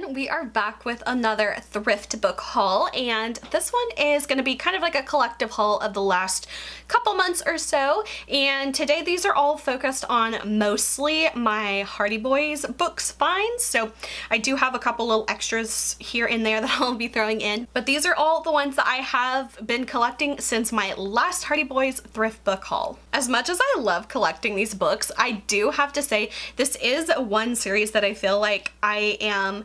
everyone, we are back with another thrift book haul, and this one is going to be kind of like a collective haul of the last couple months or so. And today these are all focused on mostly my Hardy Boys books finds, so I do have a couple little extras here and there that I'll be throwing in, but these are all the ones that I have been collecting since my last Hardy Boys thrift book haul. As much as I love collecting these books, I do have to say this is one series that I feel like I am,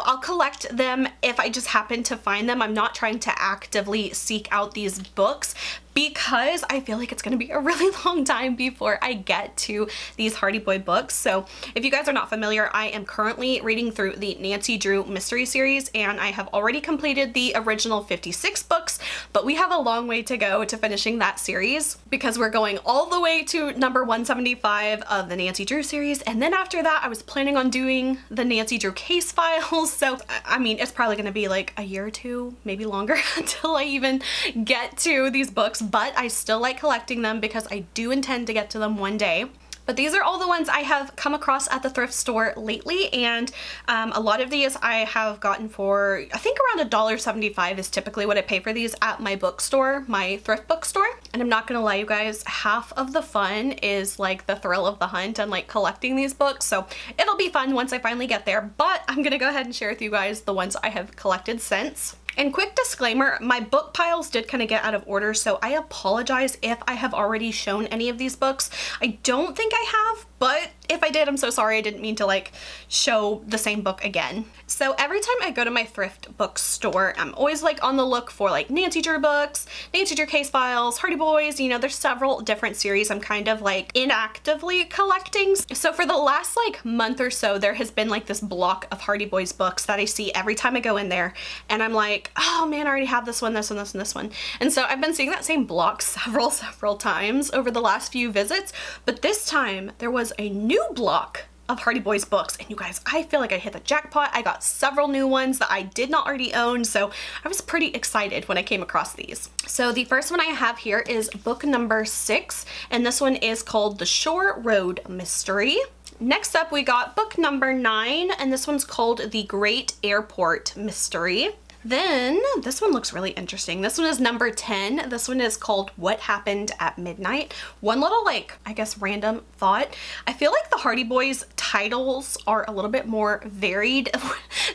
I'll collect them if I just happen to find them. I'm not trying to actively seek out these books, because I feel like it's going to be a really long time before I get to these Hardy Boy books. So if you guys are not familiar, I am currently reading through the Nancy Drew mystery series, and I have already completed the original 56 books, but we have a long way to go to finishing that series because we're going all the way to number 175 of the Nancy Drew series. And then after that, I was planning on doing the Nancy Drew case files. So, I mean, it's probably going to be like a year or two, maybe longer until I even get to these books. But I still like collecting them because I do intend to get to them one day. But these are all the ones I have come across at the thrift store lately, and a lot of these I have gotten for, I think around $1.75 is typically what I pay for these at my bookstore, my thrift bookstore. And I'm not gonna lie, you guys, half of the fun is like the thrill of the hunt and like collecting these books, so it'll be fun once I finally get there. But I'm gonna go ahead and share with you guys the ones I have collected since. And quick disclaimer, my book piles did kind of get out of order, so I apologize if I have already shown any of these books. I don't think I have, but if I did, I'm so sorry. I didn't mean to like show the same book again. So every time I go to my thrift bookstore, I'm always like on the look for like Nancy Drew books, Nancy Drew case files, Hardy Boys, there's several different series I'm kind of like inactively collecting. So for the last like month or so, there has been like this block of Hardy Boys books that I see every time I go in there, and I'm like, oh man, I already have this one, this one, this one, this one. And so I've been seeing that same block several times over the last few visits, but this time there was a new block of Hardy Boys books, and you guys, I feel like I hit the jackpot. I got several new ones that I did not already own, so I was pretty excited when I came across these. So the first one I have here is book number 6, and this one is called The Shore Road Mystery. Next up, we got book number 9, and this one's called The Great Airport Mystery. Then this one looks really interesting. This one is number 10. This one is called What Happened at Midnight. One little I guess random thought. I feel like the Hardy Boys titles are a little bit more varied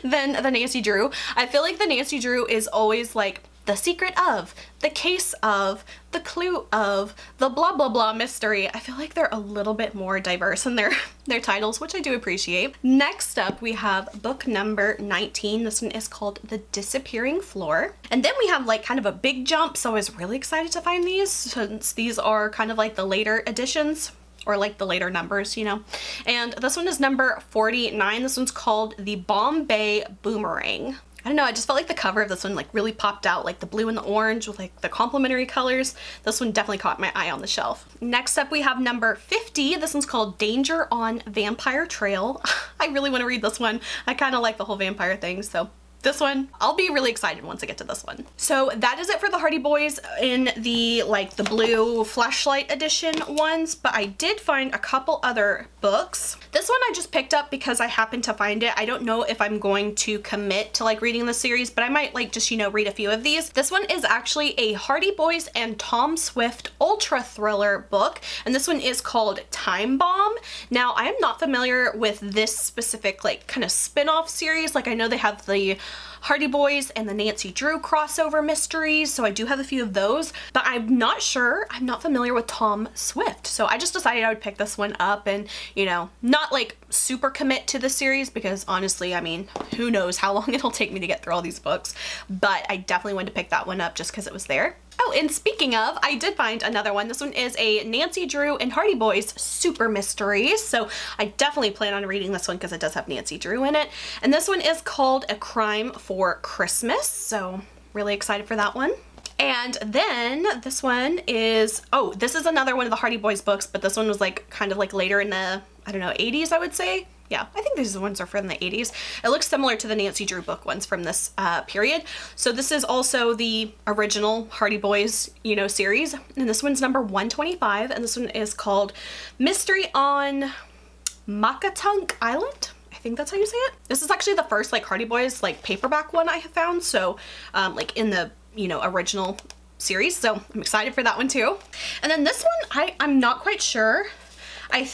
than the Nancy Drew. I feel like the Nancy Drew is always like the secret of, the case of, the clue of, the blah blah blah mystery. I feel like they're a little bit more diverse in their titles, which I do appreciate. Next up, we have book number 19. This one is called The Disappearing Floor. And then we have like kind of a big jump, so I was really excited to find these since these are kind of like the later editions, or like the later numbers, And this one is number 49. This one's called The Bombay Boomerang. I don't know, I just felt like the cover of this one like really popped out, like the blue and the orange with like the complementary colors. This one definitely caught my eye on the shelf. Next up, we have number 50. This one's called Danger on Vampire Trail. I really want to read this one. I kind of like the whole vampire thing, so this one, I'll be really excited once I get to this one. So that is it for the Hardy Boys in the the blue flashlight edition ones, but I did find a couple other books. This one I just picked up because I happened to find it. I don't know if I'm going to commit to like reading the series, but I might just, read a few of these. This one is actually a Hardy Boys and Tom Swift ultra thriller book, and this one is called Time Bomb. Now, I am not familiar with this specific kind of spin-off series. I know they have the Hardy Boys and the Nancy Drew crossover mysteries, so I do have a few of those, but I'm not familiar with Tom Swift, so I just decided I would pick this one up and, not super commit to the series because honestly, I mean, who knows how long it'll take me to get through all these books, but I definitely wanted to pick that one up just because it was there. Oh, and speaking of, I did find another one. This one is a Nancy Drew and Hardy Boys super mystery, so I definitely plan on reading this one because it does have Nancy Drew in it. And this one is called A Crime for Christmas, so really excited for that one. And then this one is, oh, this is another one of the Hardy Boys books, but this one was kind of later in the, I don't know, 80s, I would say. Yeah, I think these ones are from the 80s. It looks similar to the Nancy Drew book ones from this period. So this is also the original Hardy Boys, series. And this one's number 125. And this one is called Mystery on Makatunk Island. I think that's how you say it. This is actually the first like Hardy Boys like paperback one I have found, so like in the, you know, original series, so I'm excited for that one too. And then this one, I'm not quite sure. I'm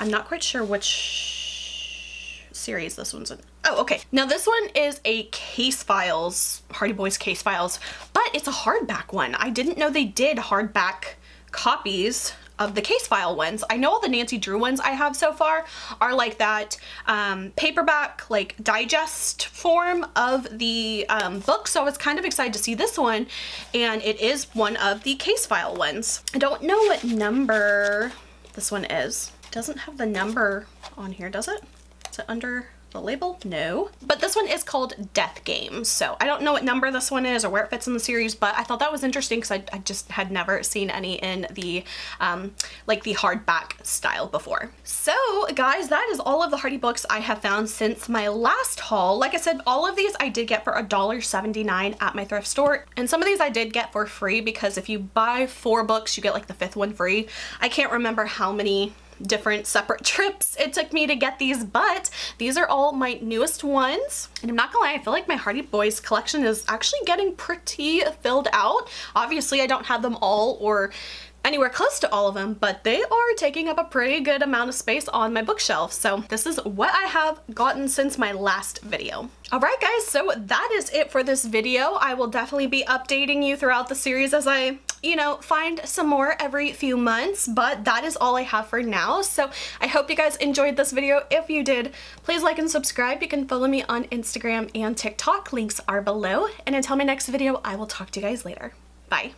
not quite sure which series this one's in. Oh, okay. Now this one is a Case Files, Hardy Boys Case Files, but it's a hardback one. I didn't know they did hardback copies of the Case File ones. I know all the Nancy Drew ones I have so far are like that paperback, like digest form of the book, so I was kind of excited to see this one, and it is one of the Case File ones. I don't know what number this one is. It doesn't have the number on here, does it? Is it under the label? No. But this one is called Death Games, so I don't know what number this one is or where it fits in the series, but I thought that was interesting because I just had never seen any in the like the hardback style before. So guys, that is all of the Hardy books I have found since my last haul. Like I said, all of these I did get for $1.79 at my thrift store, and some of these I did get for free because if you buy 4 books you get like the 5th one free. I can't remember how many different separate trips it took me to get these, but these are all my newest ones. And I'm not gonna lie, I feel like my Hardy Boys collection is actually getting pretty filled out. Obviously I don't have them all or anywhere close to all of them, but they are taking up a pretty good amount of space on my bookshelf. So this is what I have gotten since my last video. Alright guys, so that is it for this video. I will definitely be updating you throughout the series as I, you know, find some more every few months, but that is all I have for now. So I hope you guys enjoyed this video. If you did, please like and subscribe. You can follow me on Instagram and TikTok. Links are below. And until my next video, I will talk to you guys later. Bye.